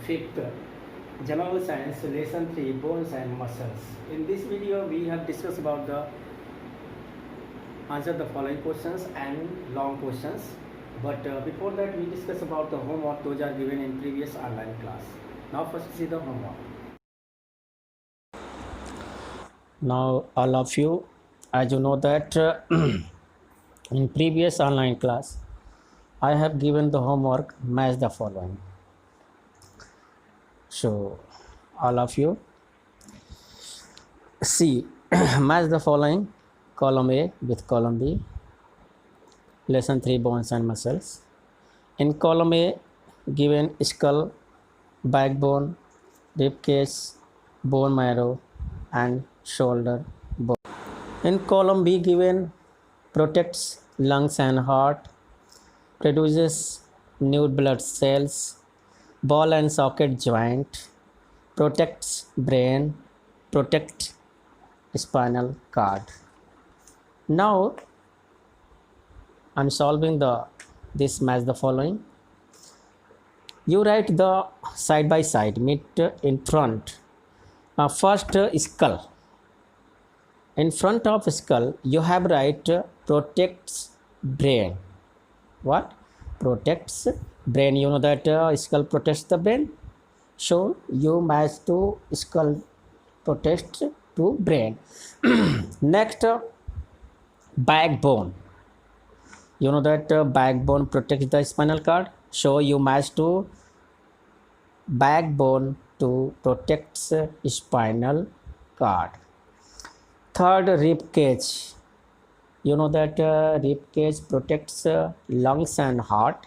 fifth general science lesson 3 bones and muscles. In this video we have discussed about the answer the following questions and long questions, but before that we discuss about the homework. Those are given in previous online class. Now first see the homework. Now all of you, as you know that in previous online class I have given the homework match the following. So all of you see match the following: column A with column B, lesson 3 bones and muscles. In column A given skull, backbone, rib cage, bone marrow and shoulder bone. In column B given protects lungs and heart, produces new blood cells, ball and socket joint, protects brain, protect spinal cord. Now I'm solving this match the following. You write the side by side, meet in front. First skull. In front of skull you have write protects brain. What? Protects brain. You know that skull protects the brain. So you match to skull protects to brain. Next, backbone. You know that backbone protects the spinal cord. So you match to backbone to protects spinal cord. Third, rib cage. You know that rib cage protects lungs and heart.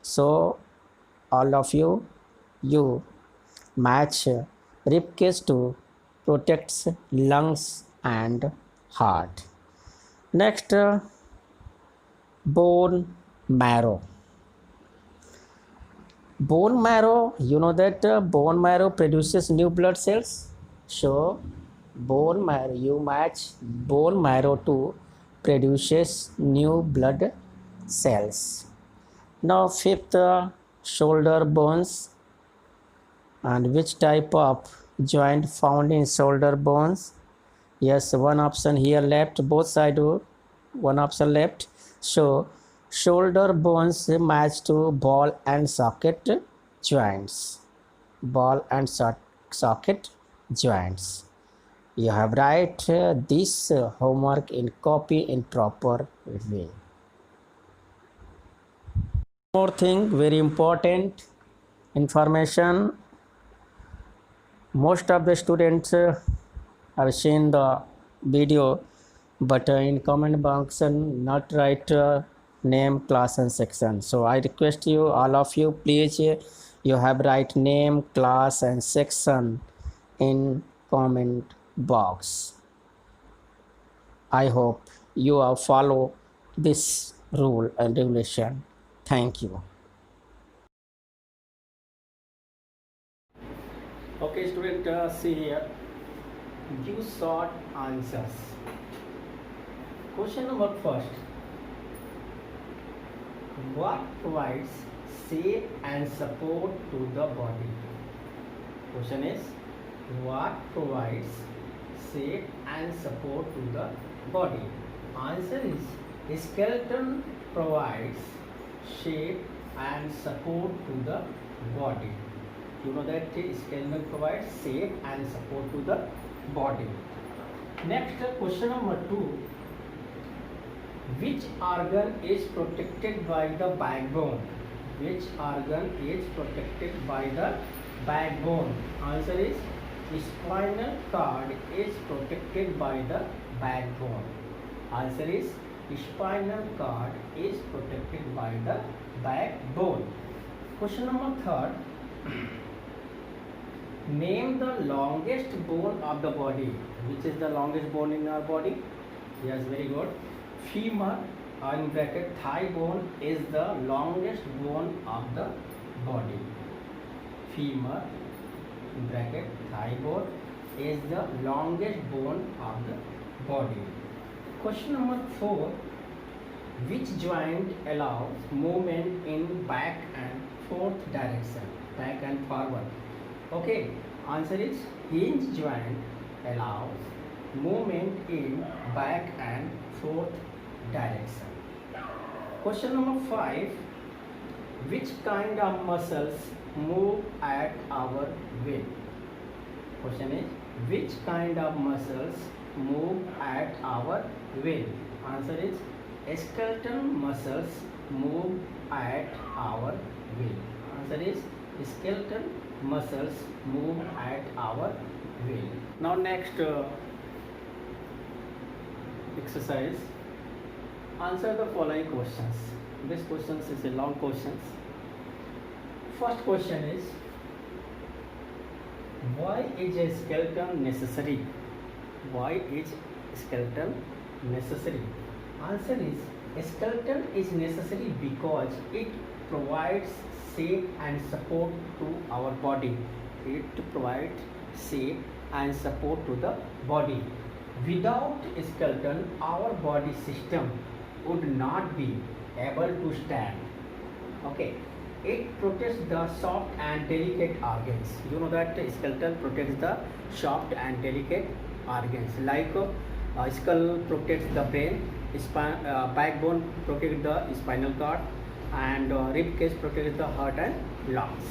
So all of you match rib cage to protects lungs and heart. Next, bone marrow. Bone marrow, you know that bone marrow produces new blood cells. So bone marrow, you match bone marrow to produces new blood cells. Now fifth, shoulder bones. And which type of joint found in shoulder bones? Yes, one option here left, both side one option left. So shoulder bones match to ball and socket joints. Ball and socket joints. You have write this homework in copy in proper way. More thing, very important information. Most of the students have seen the video, but in comment box not write name, class and section. So I request you, all of you, please you have write name, class and section in comment box. I hope you will follow this rule and regulation. Thank you. Okay, student, see here. Give short answers. Question number first. What provides shape and support to the body? Question is, what provides shape and support to the body? Answer is, skeleton provides shape and support to the body. You know that skeleton provides shape and support to the body. Next, question number 2. Which organ is protected by the backbone? Which organ is protected by the backbone? Answer is, spinal cord is protected by the backbone. Answer is, spinal cord is protected by the backbone. Question number 3. Name the longest bone of the body. Which is the longest bone in our body? Yes, very good. Femur in bracket thigh bone is the longest bone of the body. Femur in bracket thigh bone is the longest bone of the body. Question number 4. Which joint allows movement in back and forth direction? back and forward. Okay, answer is hinge joint allows movement in back and forth direction. Question number 5. Which kind of muscles move at our will? Question is, which kind of muscles move at our will? Answer is, skeletal muscles move at our will. Answer is, skeletal muscles move at our will. Now next exercise. Answer the following questions. This questions is a long questions. First question is, why is a skeleton necessary? Why is skeleton necessary? Answer is, a skeleton is necessary because it provides shape and support to our body. It provides shape and support to the body. Without a skeleton, our body system would not be able to stand. Okay. It protects the soft and delicate organs. You know that skeleton protects the soft and delicate organs. Like skull protects the brain, backbone protects the spinal cord, and rib cage protects the heart and lungs.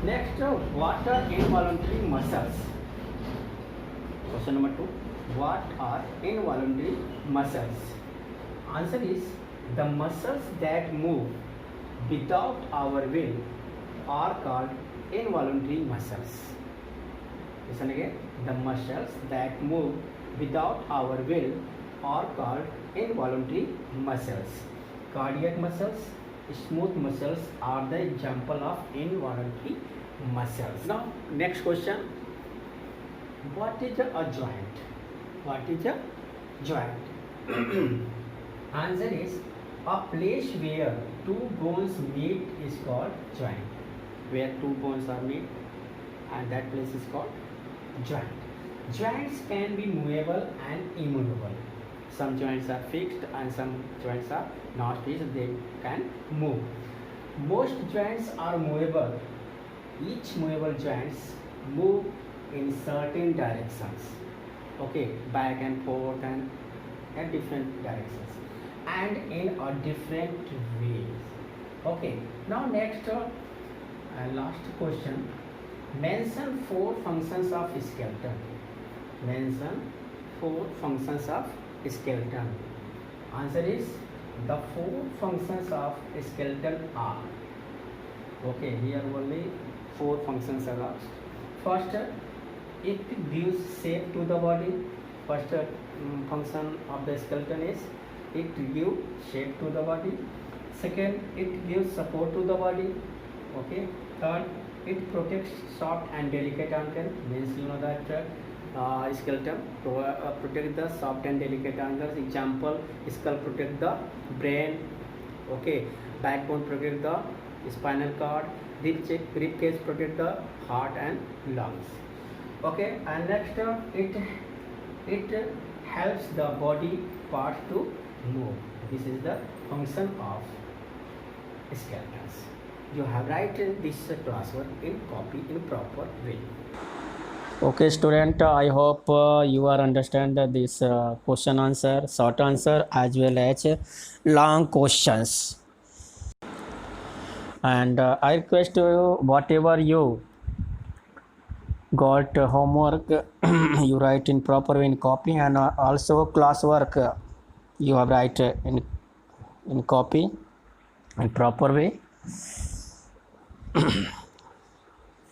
Next, what are involuntary muscles? Question number 2. What are involuntary muscles? Answer is, the muscles that move without our will are called involuntary muscles. Listen again. The muscles that move without our will are called involuntary muscles. Cardiac muscles, smooth muscles are the example of involuntary muscles. Now, next question. What is a joint? What is a joint? Answer is, a place where two bones meet is called joint. Where two bones are meet, and that place is called joint. Joints can be movable and immovable. Some joints are fixed and some joints are not fixed. They can move. Most joints are movable. Each movable joints move in certain directions. Okay, back and forth and at different directions and in a different ways. Okay, now next last question. Mention 4 functions of skeleton. Mention 4 functions of skeleton. Answer is, the 4 functions of skeleton are. Okay, here only 4 functions are asked. First, it gives shape to the body. First function of the skeleton is, it gives shape to the body. Second, it gives support to the body. Okay. Third, it protects soft and delicate organ. Means you know that skeleton protect the soft and delicate organs. Example, skull protect the brain. Okay. Backbone protect the spinal cord. Rib cage protect the heart and lungs. Okay. And next, it helps the body parts to move. This is the function of skeletons. You have written this classwork in copy in proper way. Okay, student. I hope you are understand this question answer, short answer as well as long questions. And I request you, whatever you got homework, you write in proper way in copy, and also classwork you have write in copy in proper way.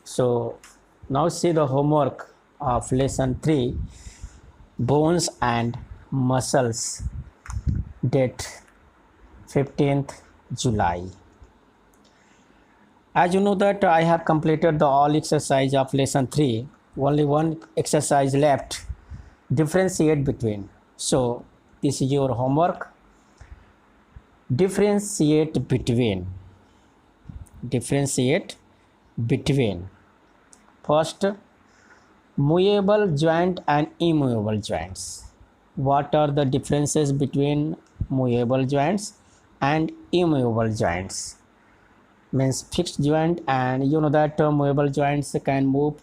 So now see the homework of lesson 3, bones and muscles, date 15th July. As you know that I have completed the all exercise of lesson 3. Only one exercise left, differentiate between. So this is your homework. Differentiate between. Differentiate between. First, movable joint and immovable joints. What are the differences between movable joints and immovable joints? means fixed joint, and you know that movable joints can move,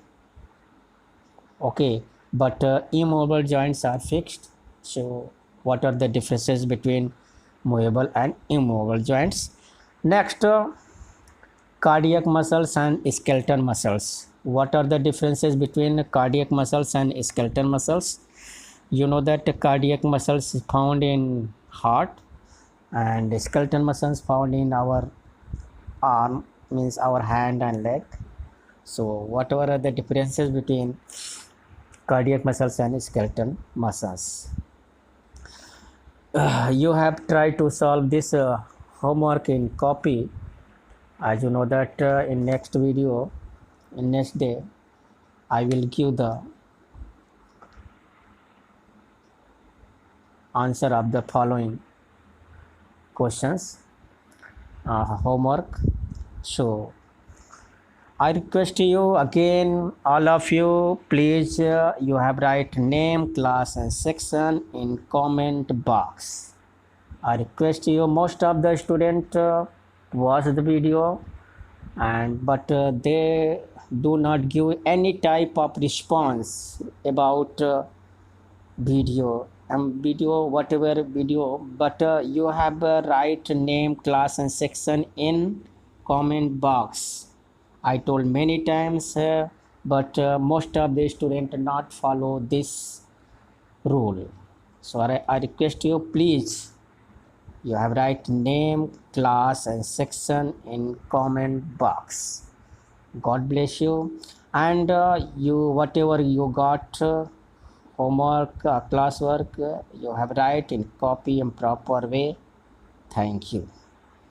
okay, but immovable joints are fixed. So what are the differences between movable and immovable joints? Next, cardiac muscles and skeletal muscles. What are the differences between cardiac muscles and skeletal muscles? You know that cardiac muscles is found in heart, and skeletal muscles found in our arm, means our hand and leg. So whatever are the differences between cardiac muscles and skeletal muscles? You have tried to solve this homework in copy. As you know that in next video, in next day, I will give the answer of the following questions, homework. So I request you again, all of you, please you have write name, class and section in comment box. I request you, most of the student watch the video, and but they do not give any type of response about video video, whatever video, but you have write name, class and section in comment box. I told many times, but most of the student not follow this rule. So I request you, please you have write name, class and section in comment box. God bless you, and you whatever you got homework, classwork, you have write in copy and proper way. Thank you.